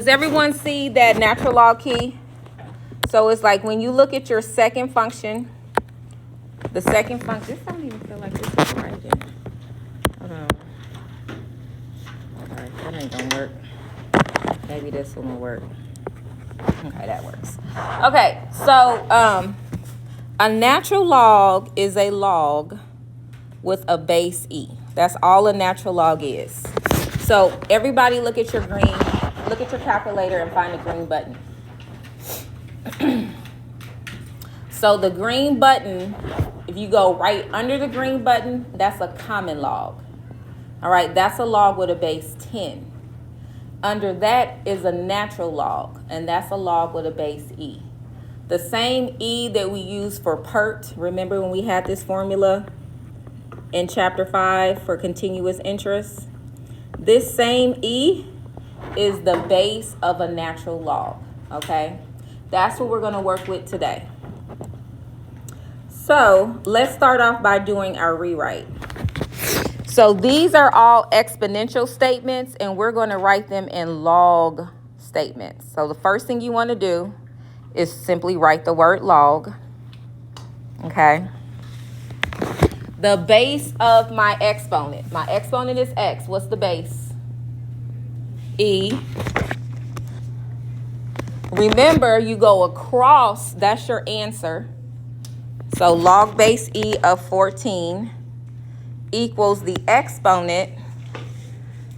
Does everyone see that natural log key? So it's like when you look at your second function, the second function, this don't even feel like this is right yet. Hold on. All right, that ain't gonna work. Maybe this one will work. Okay, that works. Okay, so a natural log is a log with a base E. That's all a natural log is. So everybody look at your calculator and find the green button. So the green button, if you go right under the green button, that's a common log. All right, that's a log with a base 10. Under that is a natural log, and that's a log with a base E. The same E that we use for PERT, remember when we had this formula in chapter 5 for continuous interest? This same E is the base of a natural log, okay? That's what we're gonna work with today. So let's start off by doing our rewrite. So these are all exponential statements, and we're going to write them in log statements. So the first thing you want to do is simply write the word log. Okay. The base of my exponent. My exponent is x. What's the base? E. Remember, you go across. That's your answer. So log base E of 14 equals the exponent,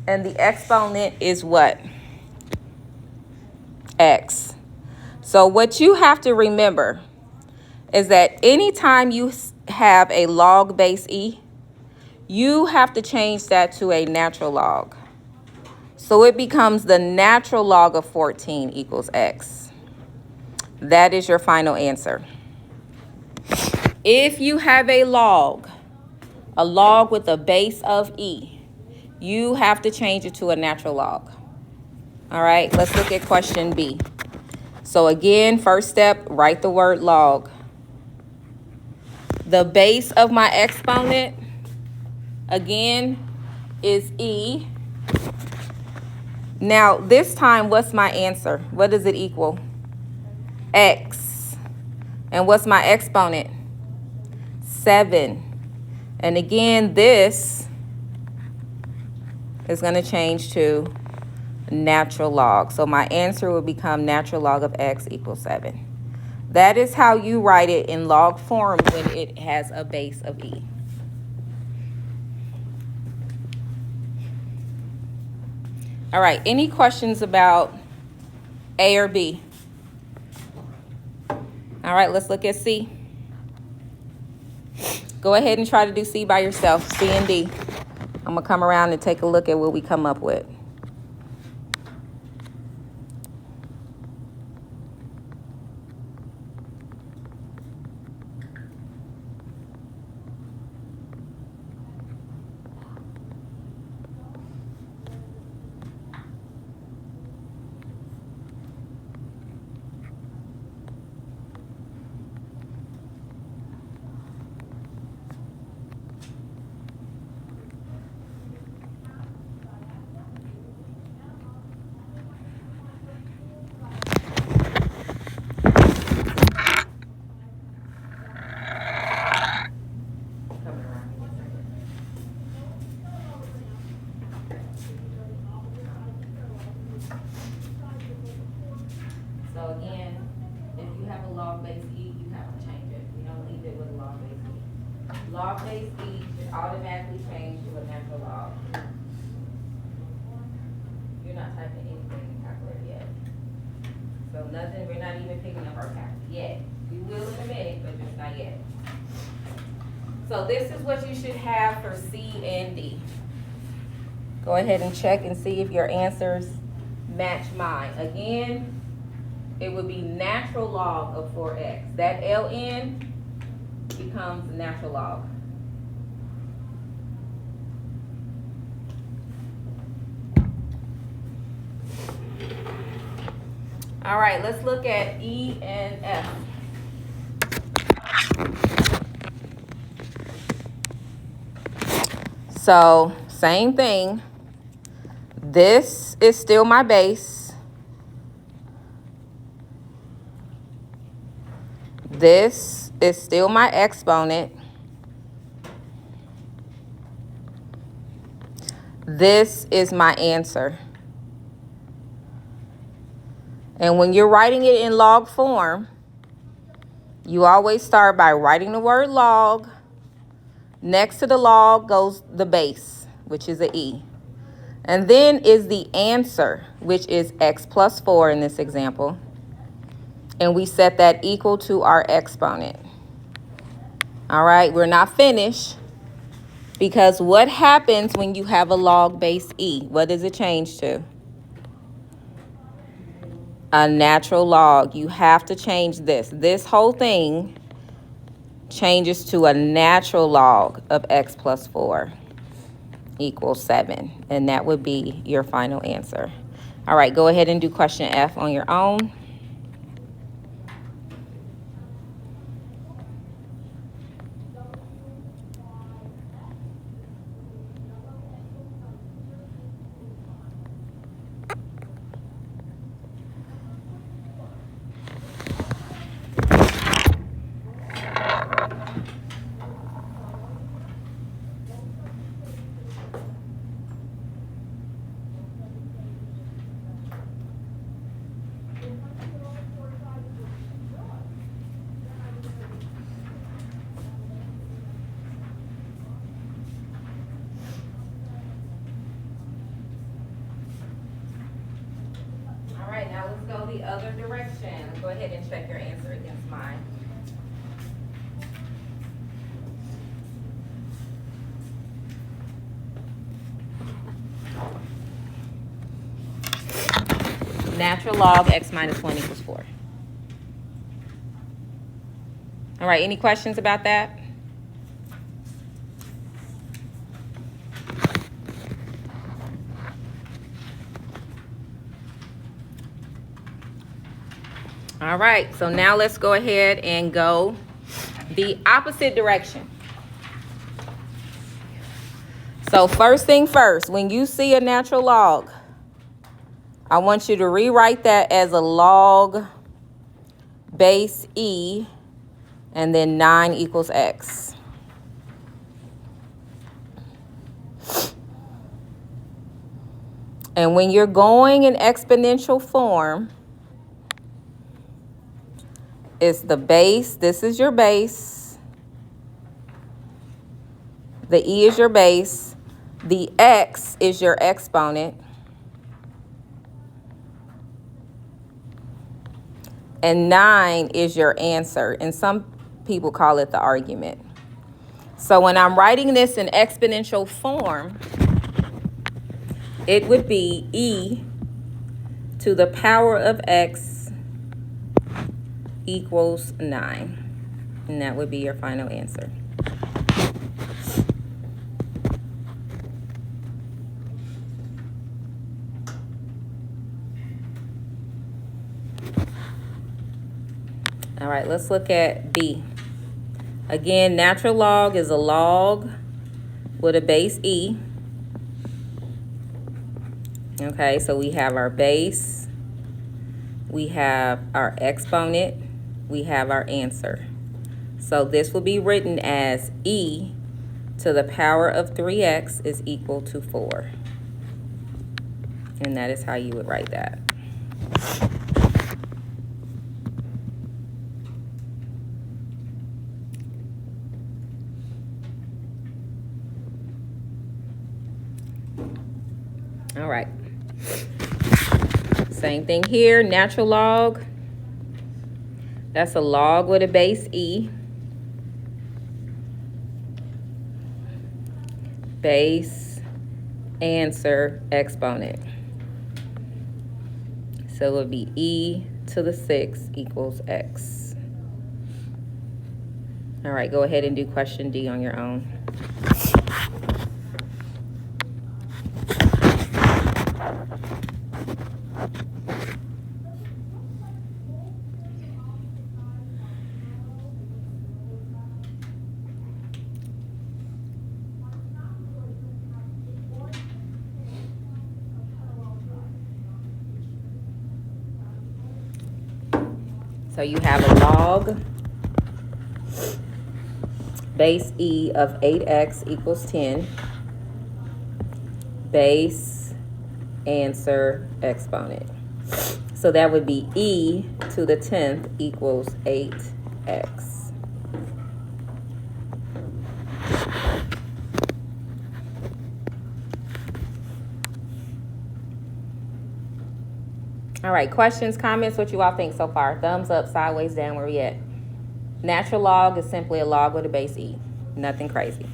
and the exponent is what? X. So what you have to remember is that anytime you have a log base E, you have to change that to a natural log. So it becomes the natural log of 14 equals X. That is your final answer. If you have a log with a base of E, you have to change it to a natural log. All right, let's look at question B. So again, first step, write the word log. The base of my exponent, again, is E. Now, this time, what's my answer? What does it equal? X. And what's my exponent? 7. And again, this is going to change to natural log. So my answer will become natural log of x equals 7. That is how you write it in log form when it has a base of E. All right, any questions about A or B? All right, let's look at C. Go ahead and try to do C by yourself, C and D. I'm going to come around and take a look at what we come up with. So again, if you have a log base E, you have to change it. We don't leave it with a log base E. Log base E should automatically change to a natural log. You're not typing anything in calculator yet. So nothing, we're not even picking up our calculator yet. We will in a minute, but just not yet. So this is what you should have for C and D. Go ahead and check and see if your answers match mine. Again, it would be natural log of 4x. That ln becomes natural log. All right, let's look at E and F. So, same thing. This is still my base. This is still my exponent. This is my answer. And when you're writing it in log form, you always start by writing the word log. Next to the log goes the base, which is an E. And then is the answer, which is x plus 4 in this example. And we set that equal to our exponent. All right, we're not finished. Because what happens when you have a log base E? What does it change to? A natural log. You have to change this. This whole thing changes to a natural log of x plus 4 equals 7. And that would be your final answer. All right, go ahead and do question F on your own. Now let's go the other direction. Go ahead and check your answer against mine. Natural log x minus 1 equals 4. All right, any questions about that? All right, so now let's go ahead and go the opposite direction. So first thing first, when you see a natural log, I want you to rewrite that as a log base E and then 9 equals x. And when you're going in exponential form, it's the base. This is your base. The E is your base. The x is your exponent. And 9 is your answer. And some people call it the argument. So when I'm writing this in exponential form, it would be E to the power of x equals 9. And that would be your final answer. All right, let's look at B. Again, natural log is a log with a base E. Okay, so we have our base, we have our exponent, we have our answer. So this will be written as E to the power of 3x is equal to 4. And that is how you would write that. All right. Same thing here, natural log. That's a log with a base E. Base, answer, exponent. So it would be E to the 6 equals x. All right, go ahead and do question D on your own. So you have a log Base E of 8x equals 10. Base answer exponent. So that would be e to the 10th equals 8x. All right, questions, comments, what you all think so far? Thumbs up, sideways, down, where we at? Natural log is simply a log with a base e. Nothing crazy.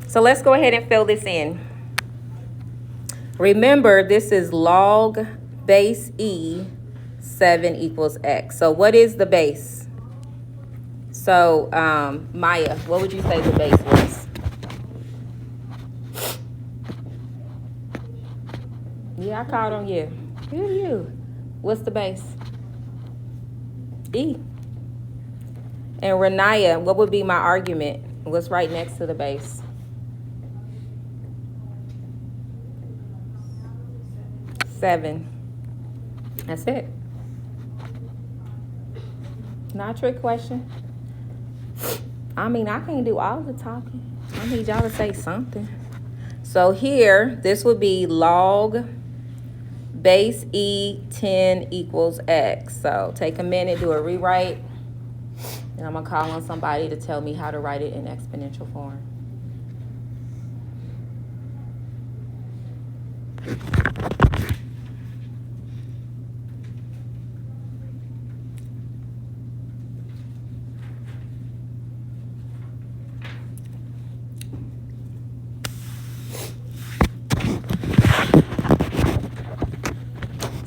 So let's go ahead and fill this in. Remember, this is log base e, 7 equals x. So what is the base? So, Maya, what would you say the base was? Yeah, I called on you. Who you? What's the base? E. And Renaya, what would be my argument? What's right next to the base? 7. That's it. Not a trick question. I mean, I can't do all the talking. I need y'all to say something. So here, this would be log base E 10 equals x. So take a minute, do a rewrite. And I'm going to call on somebody to tell me how to write it in exponential form.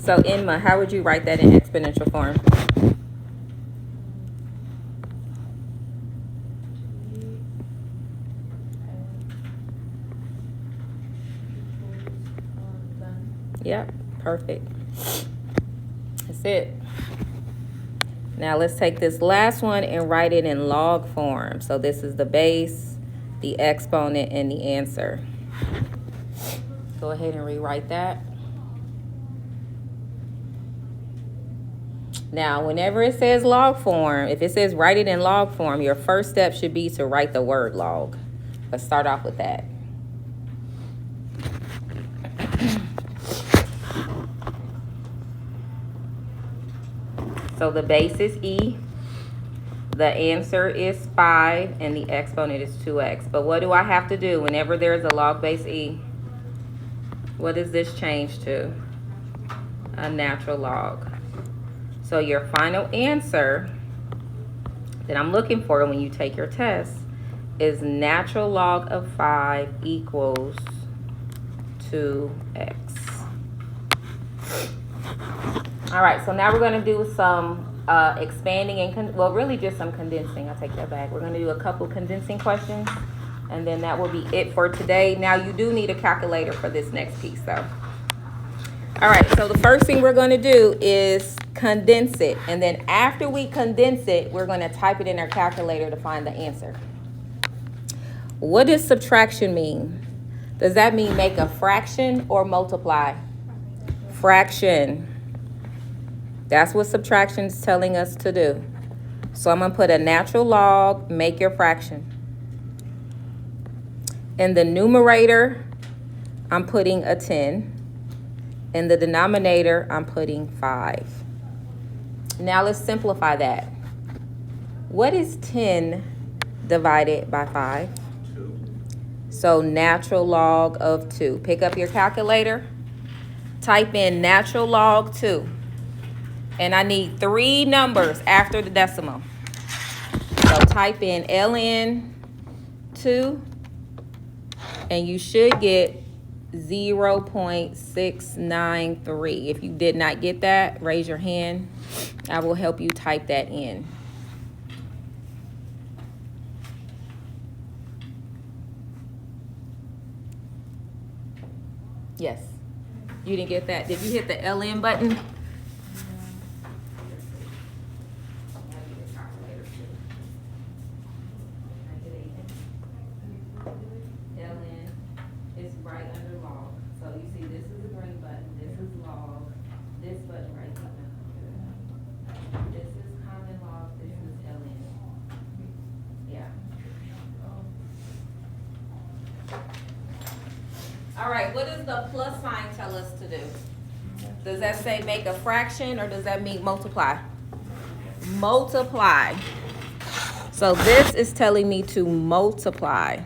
So Inma, how would you write that in exponential form? Yep, perfect. That's it. Now let's take this last one and write it in log form. So this is the base, the exponent, and the answer. Go ahead and rewrite that. Now, whenever it says log form, if it says write it in log form, your first step should be to write the word log. Let's start off with that. So the base is E, the answer is 5, and the exponent is 2x. But what do I have to do whenever there's a log base E? What does this change to? A natural log. So your final answer that I'm looking for when you take your test is natural log of 5 equals 2x. All right, so now we're going to do some expanding and, well, really just some condensing. I'll take that back. We're going to do a couple condensing questions, and then that will be it for today. Now, you do need a calculator for this next piece, though. All right, so the first thing we're going to do is condense it. And then after we condense it, we're going to type it in our calculator to find the answer. What does subtraction mean? Does that mean make a fraction or multiply? Fraction. That's what subtraction is telling us to do. So I'm going to put a natural log, make your fraction. In the numerator, I'm putting a 10. In the denominator, I'm putting 5. Now let's simplify that. What is 10 divided by 5? 2. So natural log of 2. Pick up your calculator. Type in natural log 2. And I need 3 numbers after the decimal. So type in ln 2. And you should get 0.693. If you did not get that, raise your hand. I will help you type that in. Yes. You didn't get that. Did you hit the LN button? All right, what does the plus sign tell us to do? Does that say make a fraction or does that mean multiply? Multiply. So this is telling me to multiply.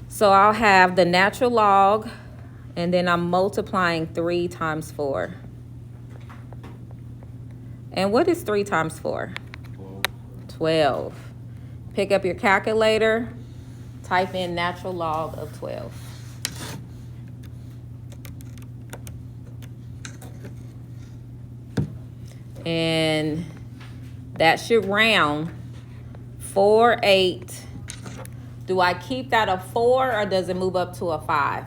So I'll have the natural log, and then I'm multiplying 3 times 4. And what is 3 times 4? 12. Pick up your calculator, type in natural log of 12. And that should round 4, 8. Do I keep that a 4 or does it move up to a 5?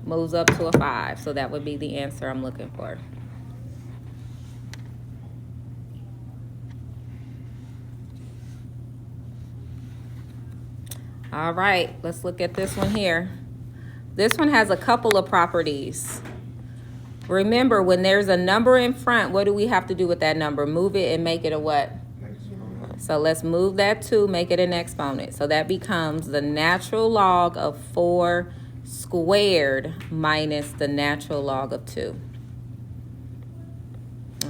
Moves up to a 5. So that would be the answer I'm looking for. All right, let's look at this one here. This one has a couple of properties. Remember, when there's a number in front, what do we have to do with that number? Move it and make it a what? So let's move that 2, make it an exponent. So that becomes the natural log of 4 squared minus the natural log of 2.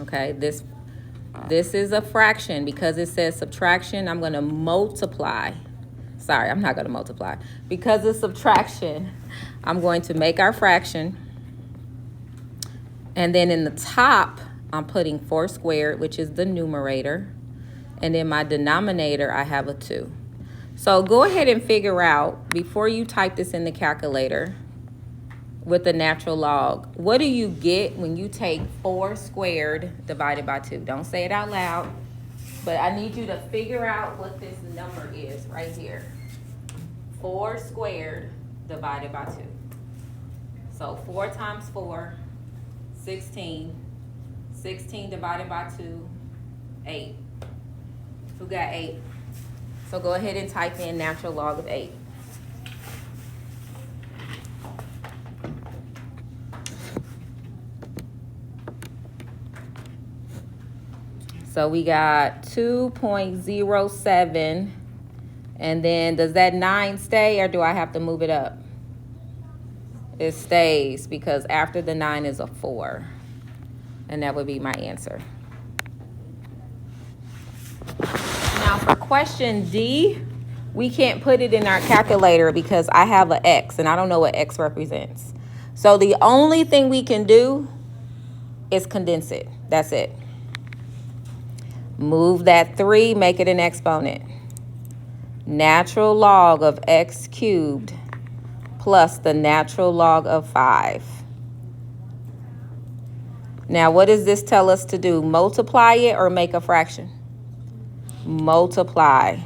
Okay, this is a fraction. Because it says subtraction, I'm going to multiply. Sorry, I'm not going to multiply. Because it's subtraction, I'm going to make our fraction. And then in the top, I'm putting 4 squared, which is the numerator. And in my denominator, I have a 2. So go ahead and figure out, before you type this in the calculator with the natural log, what do you get when you take 4 squared divided by 2? Don't say it out loud, but I need you to figure out what this number is right here. 4 squared divided by 2. So 4 times 4, 16. 16 divided by 2, 8. Who got 8? So go ahead and type in natural log of 8. So we got 2.07. And then does that 9 stay or do I have to move it up? It stays because after the 9 is a 4. And that would be my answer. Now for question D, we can't put it in our calculator because I have an X and I don't know what X represents. So the only thing we can do is condense it. That's it. Move that 3, make it an exponent. Natural log of x cubed plus the natural log of 5. Now, what does this tell us to do? Multiply it or make a fraction? Multiply.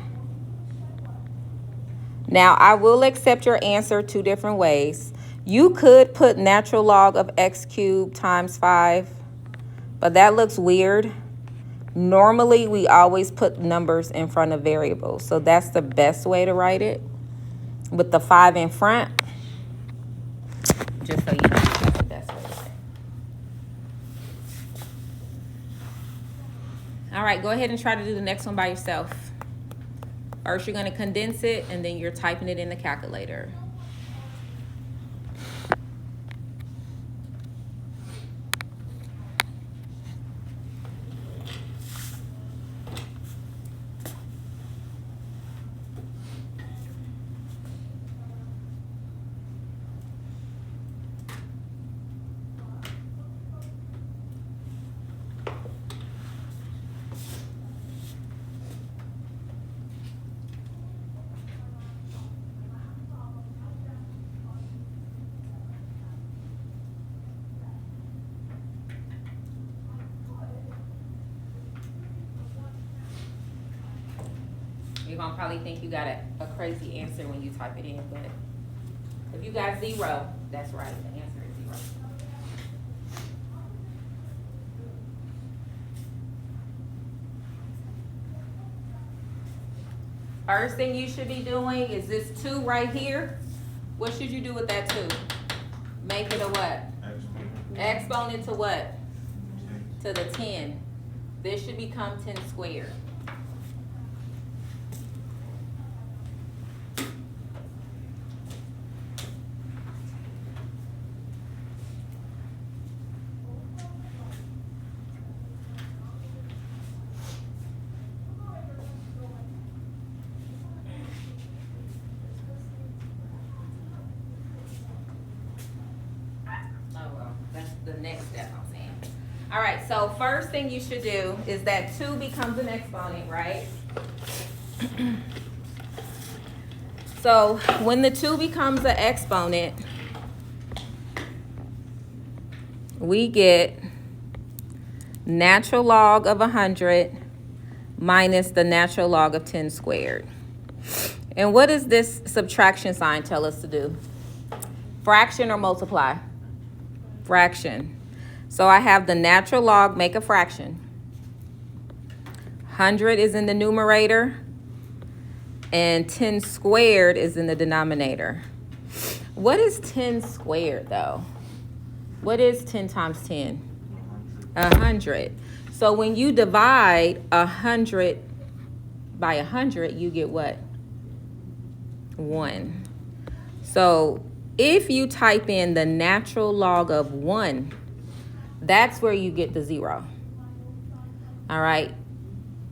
Now, I will accept your answer 2 different ways. You could put natural log of x cubed times 5, but that looks weird. Normally, we always put numbers in front of variables, so that's the best way to write it, with the 5 in front, just so you know, that's the best way to write it. All right, go ahead and try to do the next one by yourself. First, you're going to condense it, and then you're typing it in the calculator. You're going to probably think you got a crazy answer when you type it in, but if you got 0, that's right. The answer is 0. First thing you should be doing is this 2 right here. What should you do with that 2? Make it a what? Exponent to what? To the 10. This should become 10 squared. next step I'm saying. All right, so first thing you should do is that 2 becomes an exponent, right? So when the 2 becomes an exponent, we get natural log of 100 minus the natural log of 10 squared. And what does this subtraction sign tell us to do? Fraction or multiply? Fraction. So I have the natural log make a fraction. 100 is in the numerator, and 10 squared is in the denominator. What is 10 squared, though? What is 10 times 10? 100. So when you divide 100 by 100, you get what? 1. So if you type in the natural log of 1, that's where you get the 0. All right.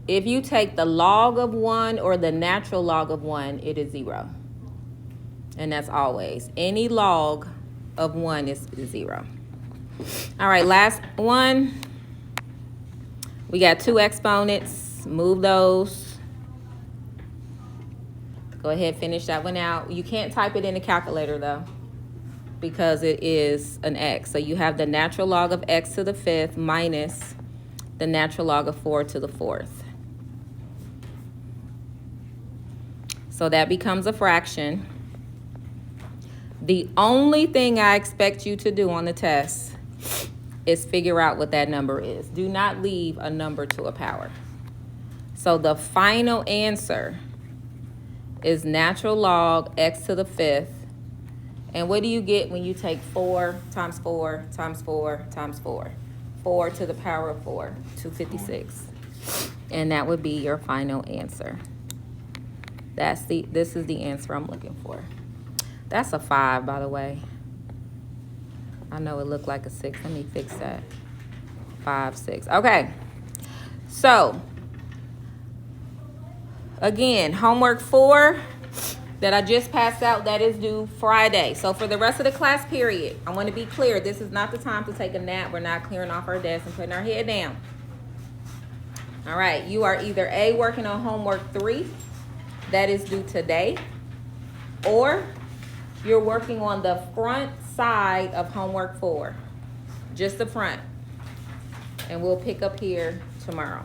If you take the log of 1 or the natural log of 1, it is 0. And that's always. Any log of 1 is 0. All right, last one. We got 2 exponents. Move those. Go ahead, finish that one out. You can't type it in the calculator, though, because it is an x. So you have the natural log of x to the 5th minus the natural log of 4 to the 4th. So that becomes a fraction. The only thing I expect you to do on the test is figure out what that number is. Do not leave a number to a power. So the final answer is natural log x to the 5th. And what do you get when you take 4 times 4 times 4 times 4? 4 to the power of 4, 256. And that would be your final answer. This is the answer I'm looking for. That's a 5, by the way. I know it looked like a 6. Let me fix that. 5, 6. Okay. So, again, homework 4 that I just passed out, that is due Friday. So for the rest of the class period, I want to be clear. This is not the time to take a nap. We're not clearing off our desk and putting our head down. All right. You are either A, working on homework 3, that is due today, or you're working on the front side of homework 4, just the front, and we'll pick up here tomorrow.